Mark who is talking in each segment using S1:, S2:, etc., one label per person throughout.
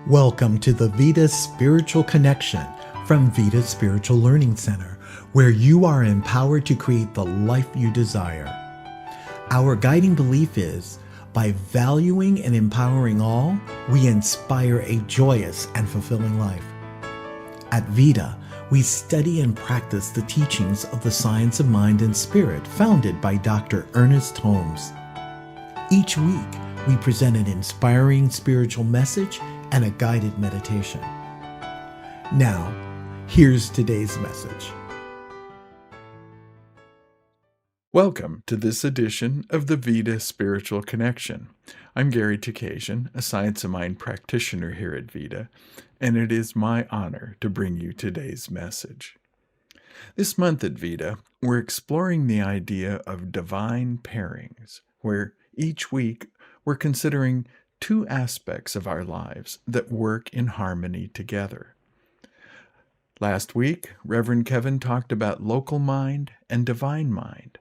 S1: Welcome to the Vida Spiritual Connection from Vida Spiritual Learning Center, where you are empowered to create the life you desire. Our guiding belief is, by valuing and empowering all, we inspire a joyous and fulfilling life. At Vida, we study and practice the teachings of the science of mind and spirit founded by Dr. Ernest Holmes. Each week, we present an inspiring spiritual message and a guided meditation. Now, here's today's message.
S2: Welcome to this edition of the Vida Spiritual Connection. I'm Gary Takesian, a Science of Mind practitioner here at Vida, and it is my honor to bring you today's message. This month at Vida, we're exploring the idea of divine pairings, where each week we're considering two aspects of our lives that work in harmony together. Last week, Reverend Keven talked about local mind and divine mind,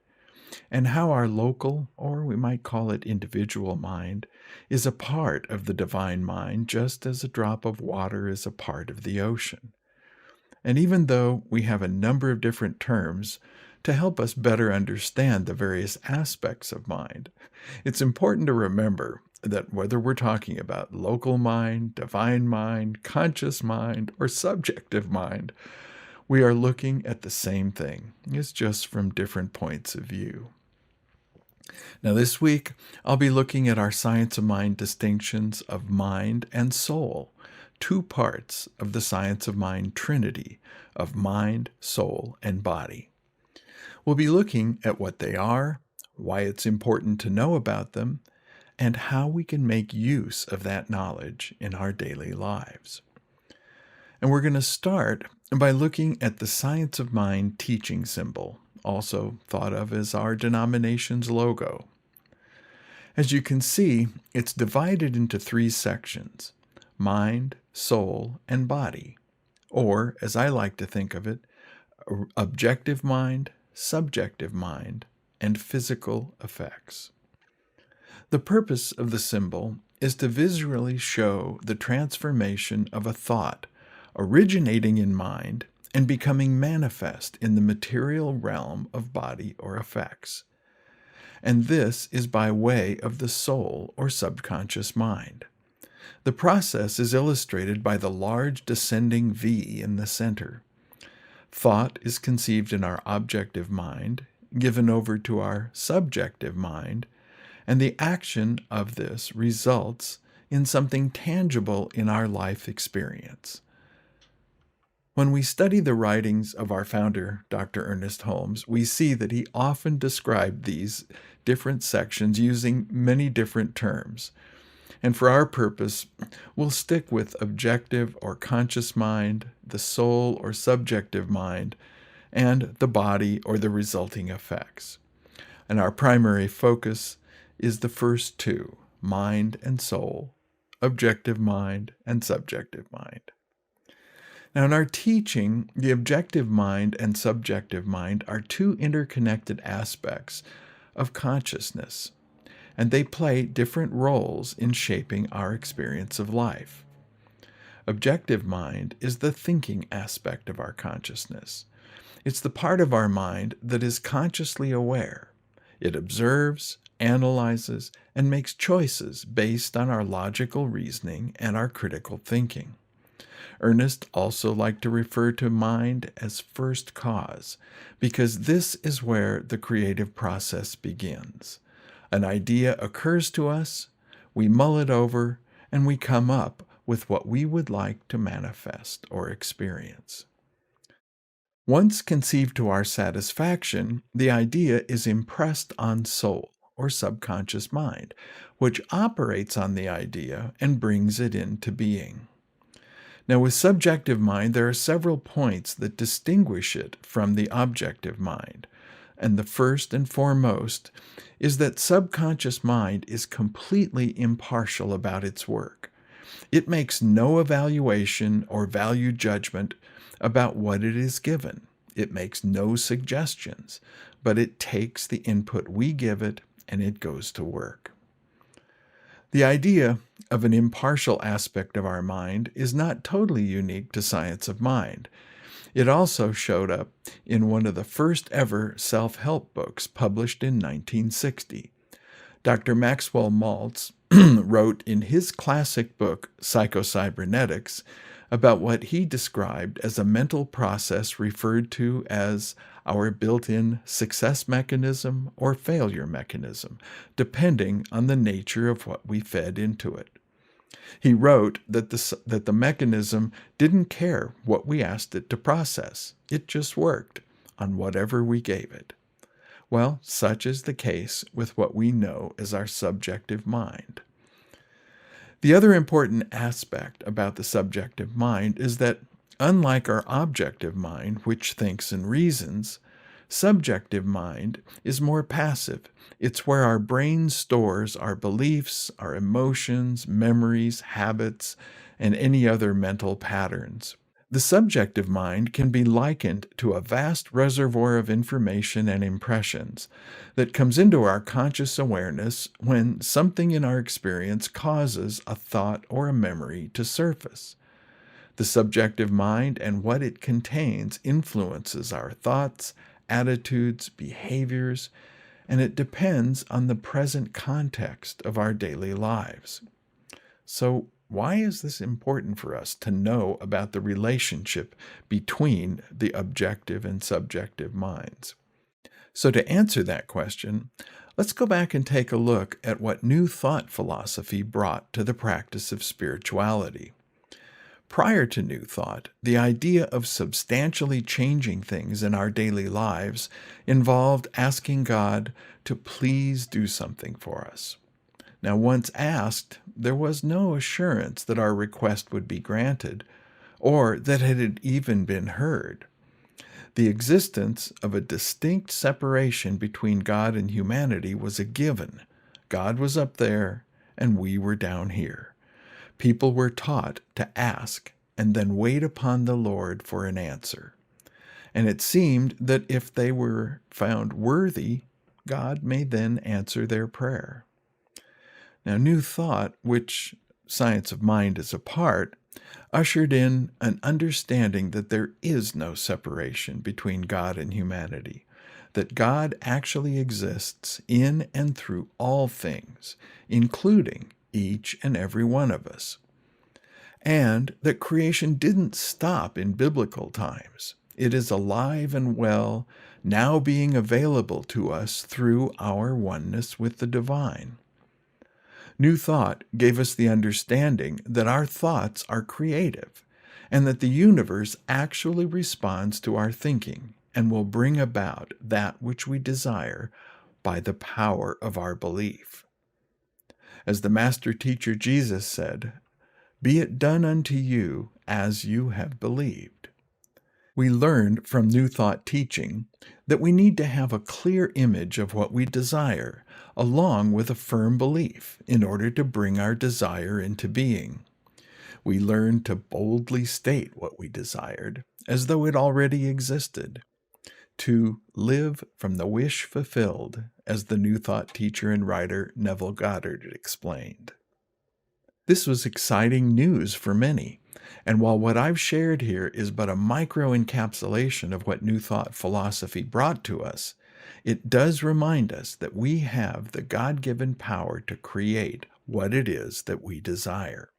S2: and how our local, or we might call it individual mind, is a part of the divine mind, just as a drop of water is a part of the ocean. And even though we have a number of different terms to help us better understand the various aspects of mind, it's important to remember that whether we're talking about local mind, divine mind, conscious mind, or subjective mind, we are looking at the same thing. It's just from different points of view. Now this week, I'll be looking at our science of mind distinctions of mind and soul, two parts of the science of mind trinity of mind, soul, and body. We'll be looking at what they are, why it's important to know about them, and how we can make use of that knowledge in our daily lives. And we're going to start by looking at the science of mind teaching symbol, also thought of as our denomination's logo. As you can see, it's divided into three sections: mind, soul, and body, or, as I like to think of it, objective mind, subjective mind, and physical effects. The purpose of the symbol is to visually show the transformation of a thought originating in mind and becoming manifest in the material realm of body or effects. And this is by way of the soul or subconscious mind. The process is illustrated by the large descending V in the center. Thought is conceived in our objective mind, given over to our subjective mind, and the action of this results in something tangible in our life experience. When we study the writings of our founder, Dr. Ernest Holmes, we see that he often described these different sections using many different terms. And for our purpose, we'll stick with objective or conscious mind, the soul or subjective mind, and the body or the resulting effects. And our primary focus is the first two, mind and soul, objective mind and subjective mind. Now in our teaching, the objective mind and subjective mind are two interconnected aspects of consciousness, and they play different roles in shaping our experience of life. Objective mind is the thinking aspect of our consciousness. It's the part of our mind that is consciously aware. It observes, analyzes, and makes choices based on our logical reasoning and our critical thinking. Ernest also liked to refer to mind as first cause, because this is where the creative process begins. An idea occurs to us, we mull it over, and we come up with what we would like to manifest or experience. Once conceived to our satisfaction, the idea is impressed on soul, or subconscious mind, which operates on the idea and brings it into being. Now, with subjective mind, there are several points that distinguish it from the objective mind, and the first and foremost is that subconscious mind is completely impartial about its work. It makes no evaluation or value judgment about what it is given. It makes no suggestions, but it takes the input we give it and it goes to work. The idea of an impartial aspect of our mind is not totally unique to science of mind. It also showed up in one of the first ever self-help books published in 1960. Dr. Maxwell Maltz wrote in his classic book, Psychocybernetics, about what he described as a mental process referred to as our built-in success mechanism or failure mechanism, depending on the nature of what we fed into it. He wrote that the mechanism didn't care what we asked it to process. It just worked on whatever we gave it. Well, such is the case with what we know as our subjective mind. The other important aspect about the subjective mind is that, unlike our objective mind, which thinks and reasons, subjective mind is more passive. It's where our brain stores our beliefs, our emotions, memories, habits, and any other mental patterns. The subjective mind can be likened to a vast reservoir of information and impressions that comes into our conscious awareness when something in our experience causes a thought or a memory to surface. The subjective mind and what it contains influences our thoughts, attitudes, behaviors, and it depends on the present context of our daily lives. So, why is this important for us to know about the relationship between the objective and subjective minds? So to answer that question, let's go back and take a look at what New Thought philosophy brought to the practice of spirituality. Prior to New Thought, the idea of substantially changing things in our daily lives involved asking God to please do something for us. Now, once asked, there was no assurance that our request would be granted, or that it had even been heard. The existence of a distinct separation between God and humanity was a given. God was up there, and we were down here. People were taught to ask and then wait upon the Lord for an answer. And it seemed that if they were found worthy, God may then answer their prayer. Now, New Thought, which Science of Mind is a part, ushered in an understanding that there is no separation between God and humanity, that God actually exists in and through all things, including each and every one of us, and that creation didn't stop in biblical times. It is alive and well, now being available to us through our oneness with the divine. New Thought gave us the understanding that our thoughts are creative and that the universe actually responds to our thinking and will bring about that which we desire by the power of our belief. As the Master Teacher Jesus said, "Be it done unto you as you have believed." We learned from New Thought teaching that we need to have a clear image of what we desire, along with a firm belief, in order to bring our desire into being. We learned to boldly state what we desired, as though it already existed, to live from the wish fulfilled, as the New Thought teacher and writer Neville Goddard explained. This was exciting news for many, and while what I've shared here is but a micro-encapsulation of what New Thought philosophy brought to us, it does remind us that we have the God-given power to create what it is that we desire.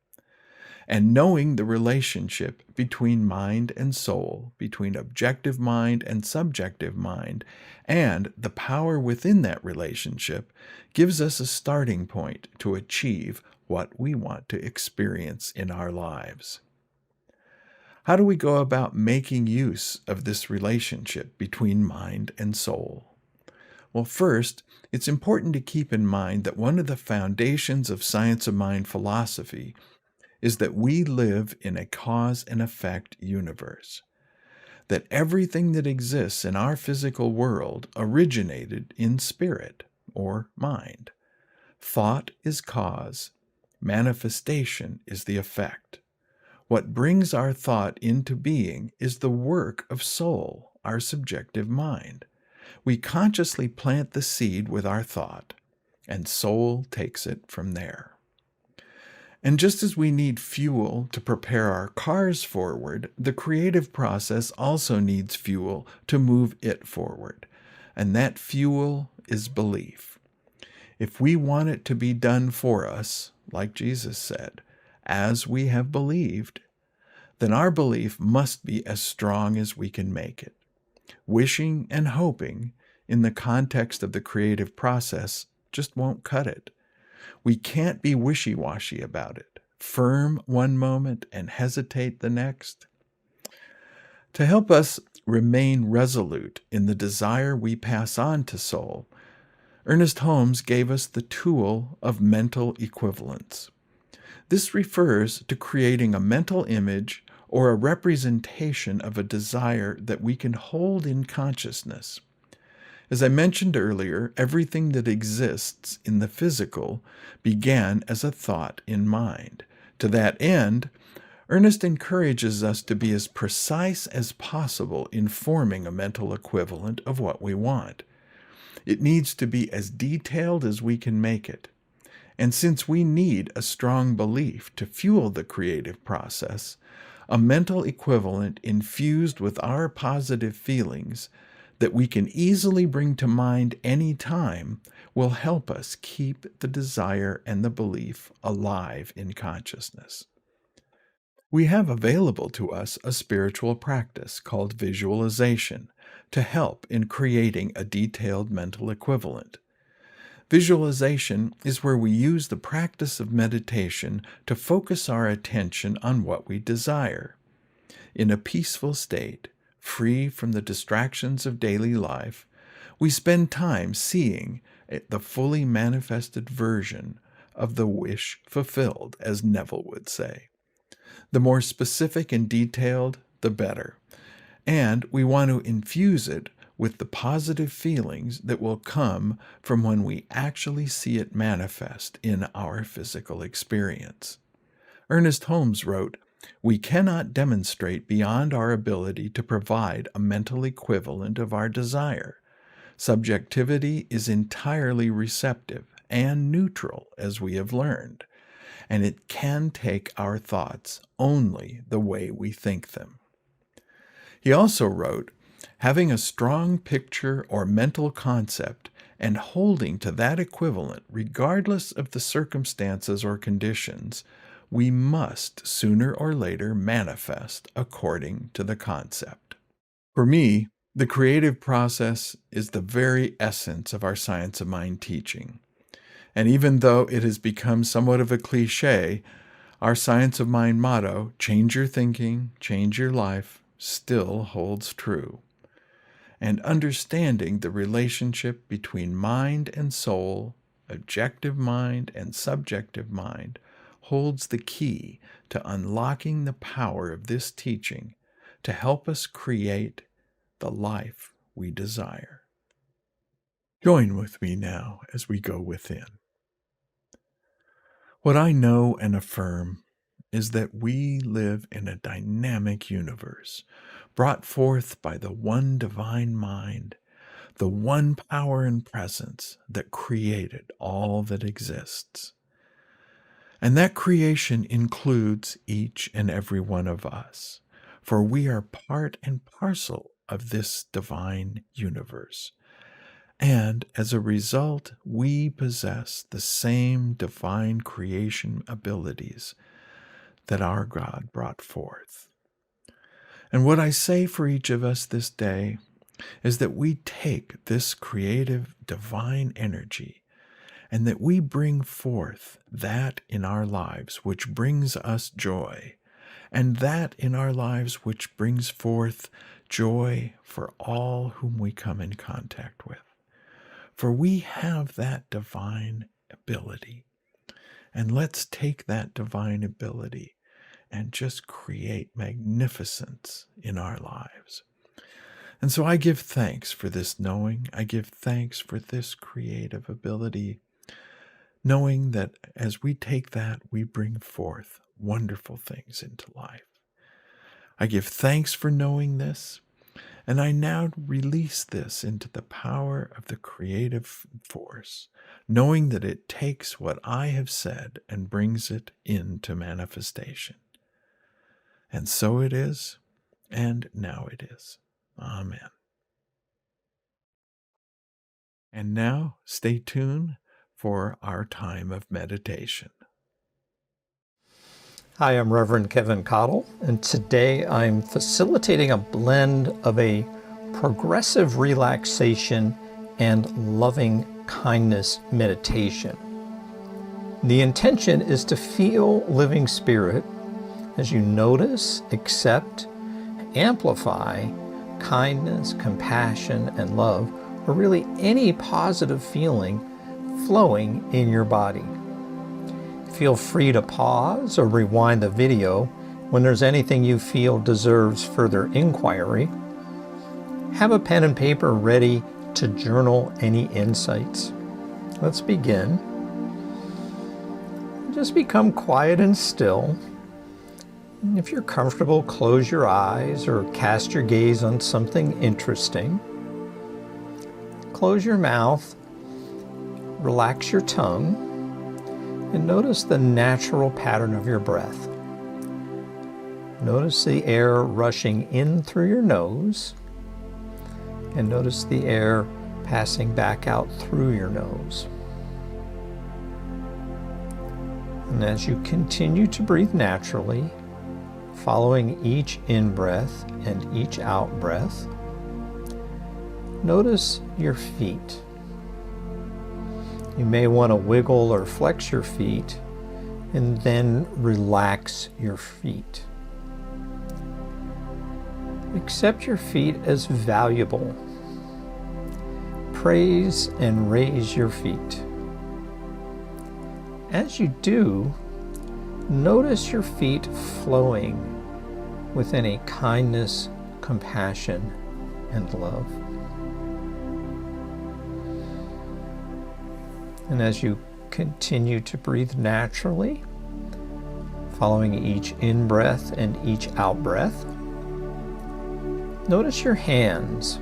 S2: And knowing the relationship between mind and soul, between objective mind and subjective mind, and the power within that relationship gives us a starting point to achieve what we want to experience in our lives. How do we go about making use of this relationship between mind and soul? Well, first, it's important to keep in mind that one of the foundations of Science of Mind philosophy is that we live in a cause and effect universe, that everything that exists in our physical world originated in spirit or mind. Thought is cause, manifestation is the effect. What brings our thought into being is the work of soul, our subjective mind. We consciously plant the seed with our thought, and soul takes it from there. And just as we need fuel to propel our cars forward, the creative process also needs fuel to move it forward. And that fuel is belief. If we want it to be done for us, like Jesus said, as we have believed, then our belief must be as strong as we can make it. Wishing and hoping in the context of the creative process just won't cut it. We can't be wishy-washy about it, firm one moment and hesitate the next. To help us remain resolute in the desire we pass on to soul, Ernest Holmes gave us the tool of mental equivalence. This refers to creating a mental image or a representation of a desire that we can hold in consciousness. As I mentioned earlier, everything that exists in the physical began as a thought in mind. To that end, Ernest encourages us to be as precise as possible in forming a mental equivalent of what we want. It needs to be as detailed as we can make it. And since we need a strong belief to fuel the creative process, a mental equivalent infused with our positive feelings that we can easily bring to mind any time will help us keep the desire and the belief alive in consciousness. We have available to us a spiritual practice called visualization to help in creating a detailed mental equivalent. Visualization is where we use the practice of meditation to focus our attention on what we desire. In a peaceful state, free from the distractions of daily life, we spend time seeing the fully manifested version of the wish fulfilled, as Neville would say. The more specific and detailed, the better. And we want to infuse it with the positive feelings that will come from when we actually see it manifest in our physical experience. Ernest Holmes wrote, "We cannot demonstrate beyond our ability to provide a mental equivalent of our desire. Subjectivity is entirely receptive and neutral, as we have learned, and it can take our thoughts only the way we think them." He also wrote, "Having a strong picture or mental concept and holding to that equivalent regardless of the circumstances or conditions, we must sooner or later manifest according to the concept." For me, the creative process is the very essence of our Science of Mind teaching. And even though it has become somewhat of a cliche, our Science of Mind motto, "Change your thinking, change your life," still holds true. And understanding the relationship between mind and soul, objective mind and subjective mind, holds the key to unlocking the power of this teaching to help us create the life we desire. Join with me now as we go within. What I know and affirm is that we live in a dynamic universe brought forth by the one divine mind, the one power and presence that created all that exists. And that creation includes each and every one of us, for we are part and parcel of this divine universe. And as a result, we possess the same divine creation abilities that our God brought forth. And what I say for each of us this day is that we take this creative divine energy and that we bring forth that in our lives which brings us joy, and that in our lives which brings forth joy for all whom we come in contact with. For we have that divine ability. And let's take that divine ability and just create magnificence in our lives. And so I give thanks for this knowing. I give thanks for this creative ability, knowing that as we take that, we bring forth wonderful things into life. I give thanks for knowing this, And I now release this into the power of the creative force, knowing that it takes what I have said and brings it into manifestation. And so it is, and now it is. Amen. And now stay tuned for our time of meditation.
S3: Hi, I'm Reverend Keven Kadel, and today I'm facilitating a blend of a progressive relaxation and loving kindness meditation. The intention is to feel living spirit as you notice, accept, amplify kindness, compassion, and love, or really any positive feeling flowing in your body. Feel free to pause or rewind the video when there's anything you feel deserves further inquiry. Have a pen and paper ready to journal any insights. Let's begin. Just become quiet and still. If you're comfortable, close your eyes or cast your gaze on something interesting. Close your mouth, relax your tongue, and notice the natural pattern of your breath. Notice the air rushing in through your nose, and notice the air passing back out through your nose. And as you continue to breathe naturally, following each in-breath and each out-breath, notice your feet. You may want to wiggle or flex your feet and then relax your feet. Accept your feet as valuable. Praise and raise your feet. As you do, notice your feet flowing with any kindness, compassion, and love. And as you continue to breathe naturally, following each in-breath and each out-breath, notice your hands.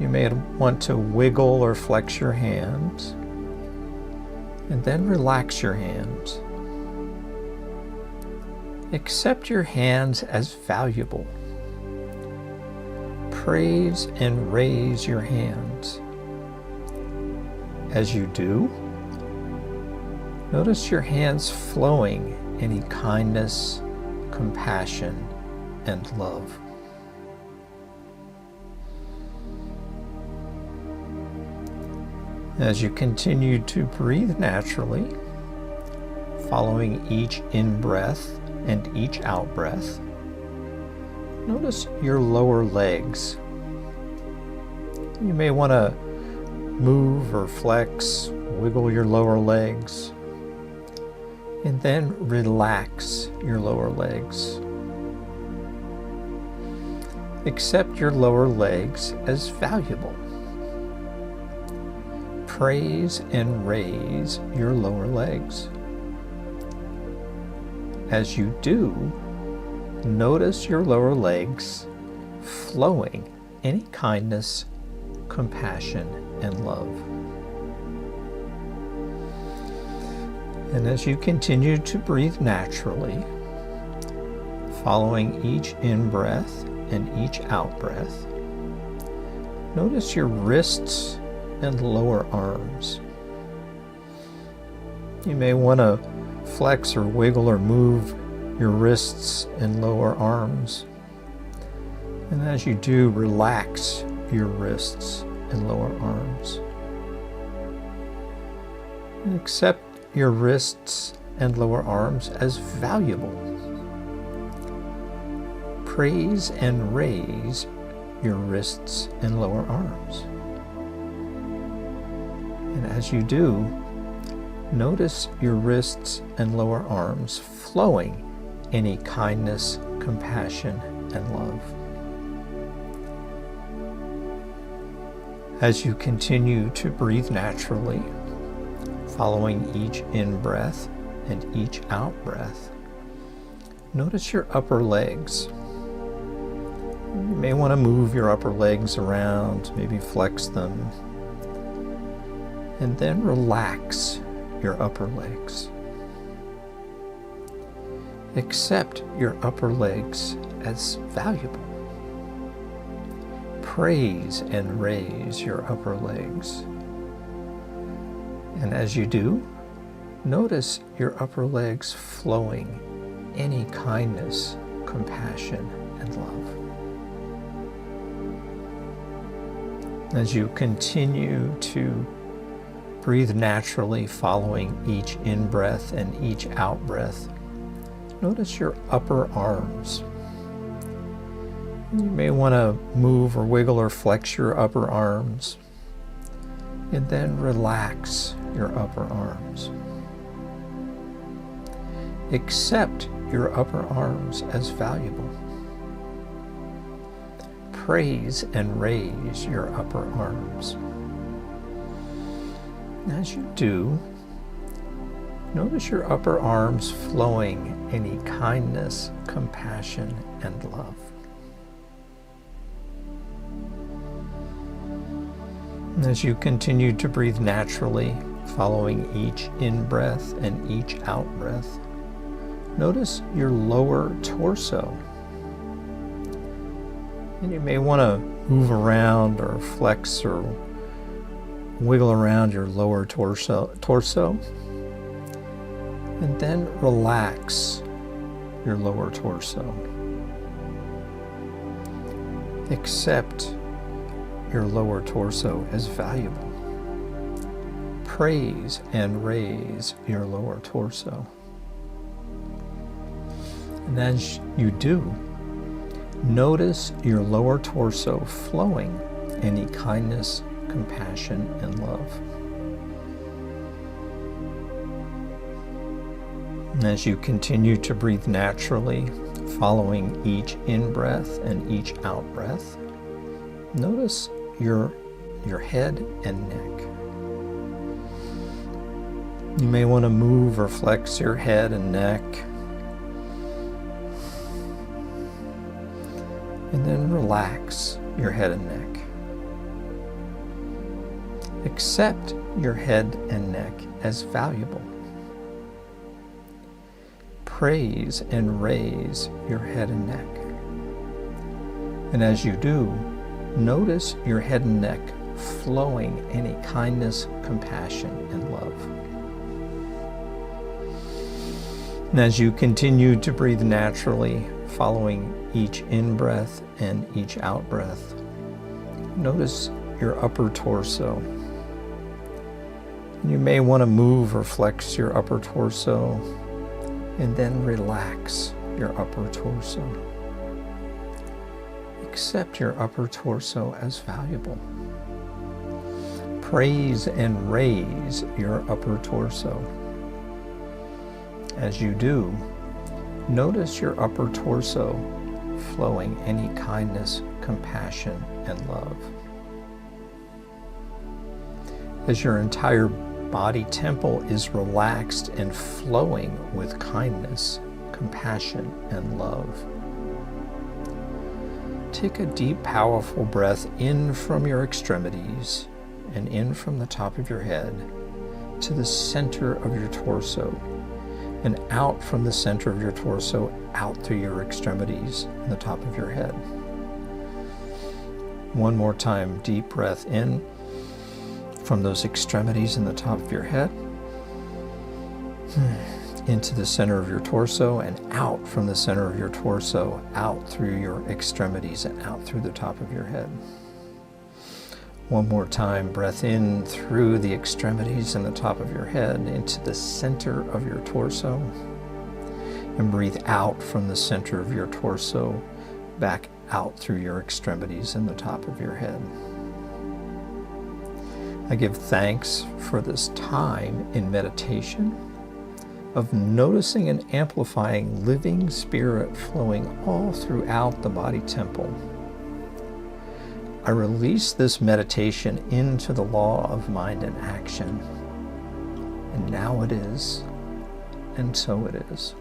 S3: You may want to wiggle or flex your hands, and then relax your hands. Accept your hands as valuable. Praise and raise your hands. As you do, notice your hands flowing any kindness, compassion, and love. As you continue to breathe naturally, following each in-breath and each out-breath, notice your lower legs. You may want to move or flex, wiggle your lower legs, and then relax your lower legs. Accept your lower legs as valuable. Praise and raise your lower legs. As you do, notice your lower legs flowing any kindness, compassion, and love. And as you continue to breathe naturally, following each in-breath and each out-breath, notice your wrists and lower arms. You may want to flex or wiggle or move your wrists and lower arms. And as you do, relax your wrists and lower arms. And accept your wrists and lower arms as valuable. Praise and raise your wrists and lower arms. And as you do, notice your wrists and lower arms flowing any kindness, compassion, and love. As you continue to breathe naturally, following each in-breath and each out-breath, notice your upper legs. You may want to move your upper legs around, maybe flex them, and then relax your upper legs. Accept your upper legs as valuable. Praise and raise your upper legs. And as you do, notice your upper legs flowing any kindness, compassion, and love. As you continue to breathe naturally, following each in-breath and each out-breath, notice your upper arms. You may want to move or wiggle or flex your upper arms, and then relax your upper arms. Accept your upper arms as valuable. Praise and raise your upper arms. As you do, notice your upper arms flowing any kindness, compassion, and love. As you continue to breathe naturally, following each in-breath and each out-breath, notice your lower torso. And you may want to move around or flex or wiggle around your lower torso, and then relax your lower torso. Accept your lower torso as valuable. Praise and raise your lower torso. And as you do, notice your lower torso flowing any kindness, compassion, and love. And as you continue to breathe naturally, following each in-breath and each out-breath, notice your head and neck. You may want to move or flex your head and neck, and then relax your head and neck. Accept your head and neck as valuable. Praise and raise your head and neck. And as you do, notice your head and neck flowing any kindness, compassion, and love. And as you continue to breathe naturally, following each in-breath and each out-breath, notice your upper torso. You may want to move or flex your upper torso, and then relax your upper torso. Accept your upper torso as valuable. Praise and raise your upper torso. As you do, notice your upper torso flowing any kindness, compassion, and love. As your entire body temple is relaxed and flowing with kindness, compassion, and love, take a deep, powerful breath in from your extremities and in from the top of your head to the center of your torso, and out from the center of your torso, out through your extremities and the top of your head. One more time, deep breath in from those extremities and the top of your head, into the center of your torso, and out from the center of your torso, out through your extremities and out through the top of your head. One more time, breath in through the extremities and the top of your head into the center of your torso, and breathe out from the center of your torso back out through your extremities and the top of your head. I give thanks for this time in meditation of noticing and amplifying living spirit flowing all throughout the body temple. I release this meditation into the law of mind and action. And now it is, and so it is.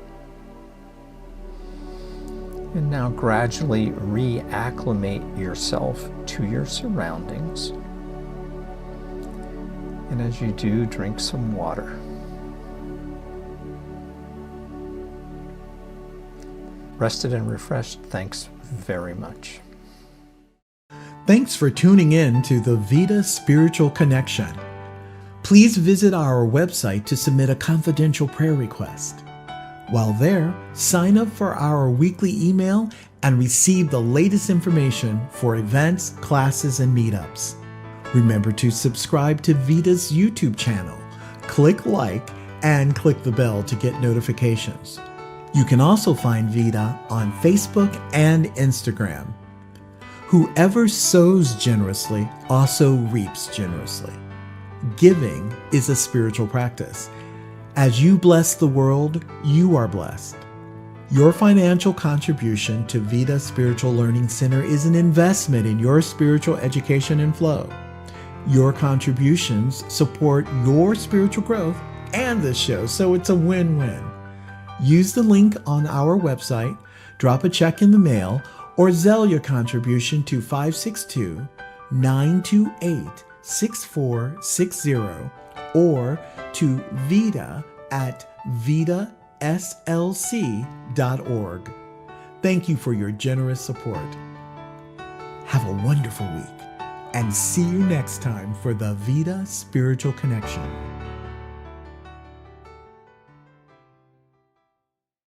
S3: And now gradually reacclimate yourself to your surroundings. And as you do, drink some water. Rested and refreshed, thanks very much.
S1: Thanks for tuning in to the Vida Spiritual Connection. Please visit our website to submit a confidential prayer request. While there, sign up for our weekly email and receive the latest information for events, classes, and meetups. Remember to subscribe to Vida's YouTube channel, click like, and click the bell to get notifications. You can also find Vida on Facebook and Instagram. Whoever sows generously also reaps generously. Giving is a spiritual practice. As you bless the world, you are blessed. Your financial contribution to Vida Spiritual Learning Center is an investment in your spiritual education and flow. Your contributions support your spiritual growth and this show, so it's a win-win. Use the link on our website, drop a check in the mail, or Zelle your contribution to 562-928-6460 or to vida@vidaslc.org. Thank you for your generous support. Have a wonderful week and see you next time for the Vida Spiritual Connection.